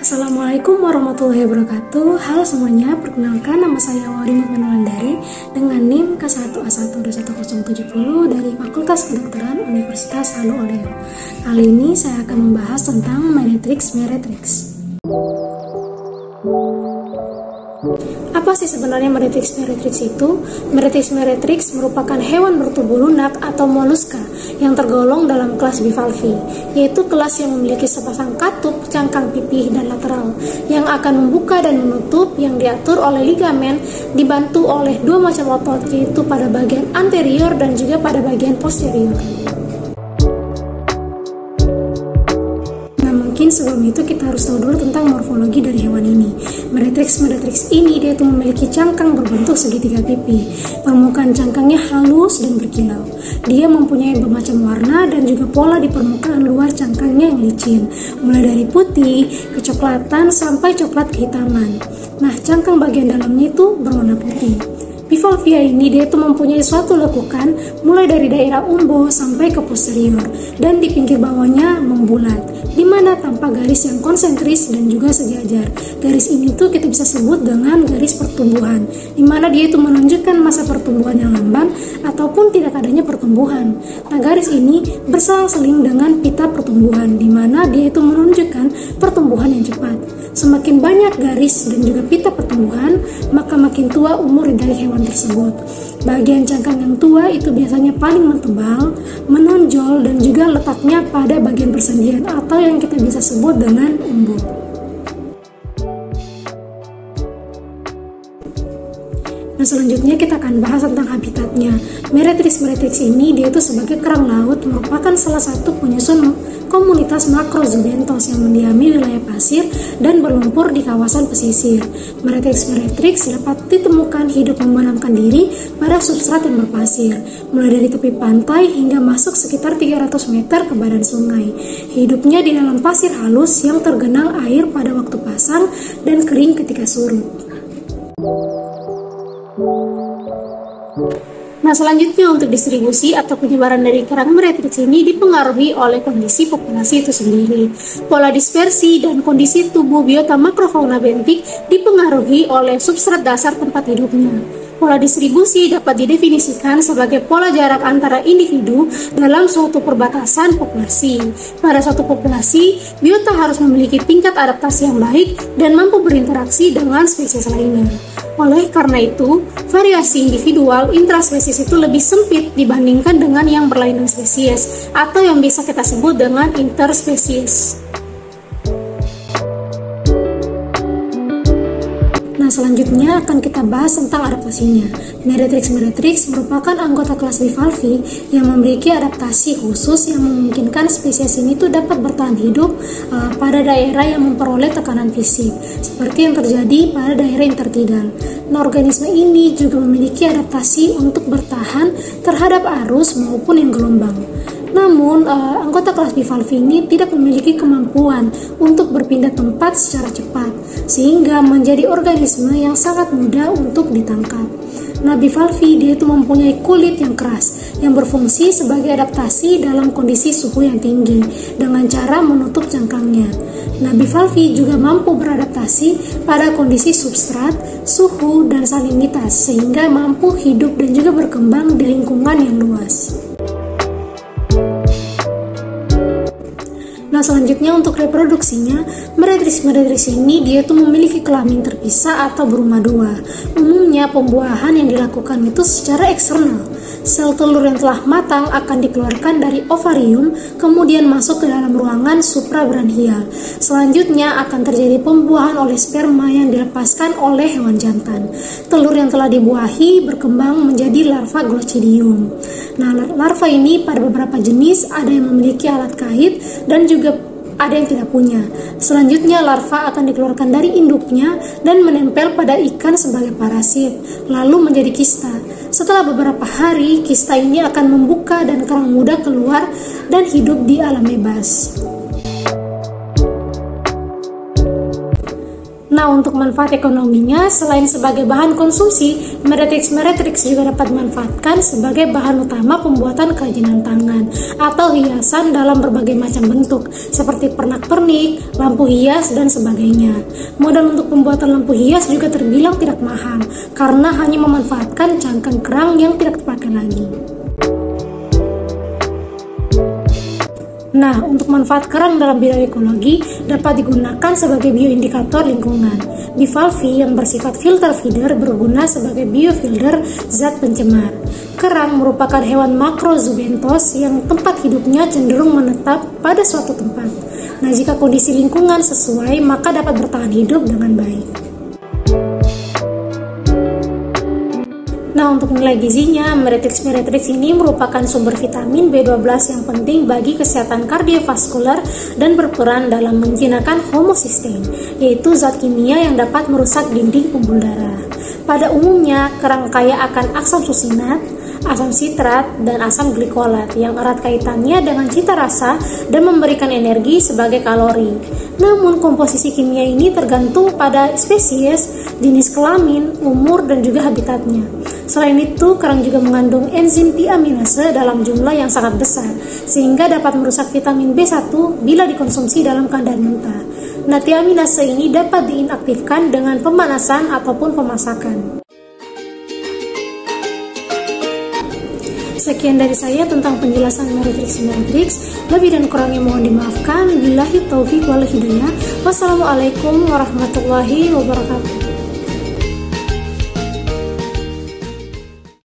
Assalamualaikum warahmatullahi wabarakatuh. Halo semuanya, perkenalkan nama saya Warimut Manulandari dengan NIM K1A1211070 dari Fakultas Kedokteran Universitas Halu Oleo. Kali ini saya akan membahas tentang Meretrix. Apa sih sebenarnya Meretrix itu? Meretrix merupakan hewan bertubuh lunak atau moluska yang tergolong dalam kelas bivalvi, yaitu kelas yang memiliki sepasang katup, cangkang pipih, dan lateral yang akan membuka dan menutup yang diatur oleh ligamen dibantu oleh dua macam otot, yaitu pada bagian anterior dan juga pada bagian posterior. Sebelum itu kita harus tahu dulu tentang morfologi dari hewan ini. Meretrix ini dia itu memiliki cangkang berbentuk segitiga pipi. Permukaan cangkangnya halus dan berkilau. Dia mempunyai bermacam warna dan juga pola di permukaan luar cangkangnya yang licin, mulai dari putih, kecoklatan sampai coklat kehitaman. Nah, cangkang bagian dalamnya itu berwarna putih. Bivalvia ini dia itu mempunyai suatu lekukan mulai dari daerah umbo sampai ke posterior dan di pinggir bawahnya membulat, di mana tanpa garis yang konsentris dan juga sejajar. Garis ini tuh kita bisa sebut dengan garis pertumbuhan, di mana dia itu menunjukkan masa pertumbuhan yang lamban ataupun tidak adanya pertumbuhan. Nah, garis ini berselang-seling dengan pita pertumbuhan, di mana dia itu menunjukkan pertumbuhan yang cepat. Semakin banyak garis dan juga pita pertumbuhan, maka makin tua umur dari hewan tersebut. Bagian cangkang yang tua itu biasanya paling tebal, menonjol, dan juga letaknya pada bagian persendian atau yang kita bisa sebut dengan umbo. Nah, selanjutnya kita akan bahas tentang habitatnya. Meretrix ini dia itu sebagai kerang laut merupakan salah satu penyusun komunitas makrozubentos yang mendiami wilayah pasir dan berlumpur di kawasan pesisir. Meretrix dapat ditemukan hidup membenamkan diri pada substrat yang berpasir, mulai dari tepi pantai hingga masuk sekitar 300 meter ke badan sungai. Hidupnya di dalam pasir halus yang tergenang air pada waktu pasang dan kering ketika surut. Nah, selanjutnya untuk distribusi atau penyebaran dari kerang Meretrix ini dipengaruhi oleh kondisi populasi itu sendiri. Pola dispersi dan kondisi tubuh biota makrofauna bentik dipengaruhi oleh substrat dasar tempat hidupnya. Pola distribusi dapat didefinisikan sebagai pola jarak antara individu dalam suatu perbatasan populasi. Pada suatu populasi, biota harus memiliki tingkat adaptasi yang baik dan mampu berinteraksi dengan spesies lainnya. Oleh karena itu, variasi individual intraspesies itu lebih sempit dibandingkan dengan yang berlainan spesies atau yang bisa kita sebut dengan interspesies. Selanjutnya akan kita bahas tentang adaptasinya. Meretrix merupakan anggota kelas bivalvi yang memiliki adaptasi khusus yang memungkinkan spesies ini tuh dapat bertahan hidup pada daerah yang memperoleh tekanan fisik, seperti yang terjadi pada daerah intertidal. Nah, organisme ini juga memiliki adaptasi untuk bertahan terhadap arus maupun yang gelombang. Namun, anggota kelas bivalvi ini tidak memiliki kemampuan untuk berpindah tempat secara cepat, sehingga menjadi organisme yang sangat mudah untuk ditangkap. Nah, bivalvi dia itu mempunyai kulit yang keras, yang berfungsi sebagai adaptasi dalam kondisi suhu yang tinggi, dengan cara menutup cangkangnya. Nah, bivalvi juga mampu beradaptasi pada kondisi substrat, suhu, dan salinitas, sehingga mampu hidup dan juga berkembang di lingkungan yang luas. Nah, selanjutnya untuk reproduksinya, Meretrix ini dia tuh memiliki kelamin terpisah atau berumah dua. Umumnya pembuahan yang dilakukan itu secara eksternal. Sel telur yang telah matang akan dikeluarkan dari ovarium, kemudian masuk ke dalam ruangan suprabranhial. Selanjutnya akan terjadi pembuahan oleh sperma yang dilepaskan oleh hewan jantan. Telur yang telah dibuahi berkembang menjadi larva glochidium. Nah, larva ini pada beberapa jenis ada yang memiliki alat kait dan juga ada yang tidak punya. Selanjutnya larva akan dikeluarkan dari induknya dan menempel pada ikan sebagai parasit, lalu menjadi kista. Setelah beberapa hari, kista ini akan membuka dan kerang muda keluar dan hidup di alam bebas. Nah, untuk manfaat ekonominya, selain sebagai bahan konsumsi, meretrix juga dapat dimanfaatkan sebagai bahan utama pembuatan kerajinan tangan atau hiasan dalam berbagai macam bentuk, seperti pernak-pernik, lampu hias, dan sebagainya. Modal untuk pembuatan lampu hias juga terbilang tidak mahal, karena hanya memanfaatkan cangkang kerang yang tidak terpakai lagi. Nah, untuk manfaat kerang dalam bidang ekologi dapat digunakan sebagai bioindikator lingkungan. Bivalve yang bersifat filter feeder berguna sebagai biofilter zat pencemar. Kerang merupakan hewan makrozubentos yang tempat hidupnya cenderung menetap pada suatu tempat. Nah, jika kondisi lingkungan sesuai, maka dapat bertahan hidup dengan baik. Nah, untuk nilai gizinya, Meretrix ini merupakan sumber vitamin B12 yang penting bagi kesehatan kardiovaskuler dan berperan dalam menjinakkan homosistein, yaitu zat kimia yang dapat merusak dinding pembuluh darah. Pada umumnya, kerang kaya akan asam susinat, asam sitrat, dan asam glikolat yang erat kaitannya dengan cita rasa dan memberikan energi sebagai kalori. Namun, komposisi kimia ini tergantung pada spesies, jenis kelamin, umur, dan juga habitatnya. Selain itu, kerang juga mengandung enzim tiaminase dalam jumlah yang sangat besar, sehingga dapat merusak vitamin B1 bila dikonsumsi dalam keadaan mentah. Nah, tiaminase ini dapat diinaktifkan dengan pemanasan ataupun pemasakan. Sekian dari saya tentang penjelasan Meretrix. Lebih dan kurangnya mohon dimaafkan. Billahi taufiq wal hidayah. Wassalamualaikum warahmatullahi wabarakatuh.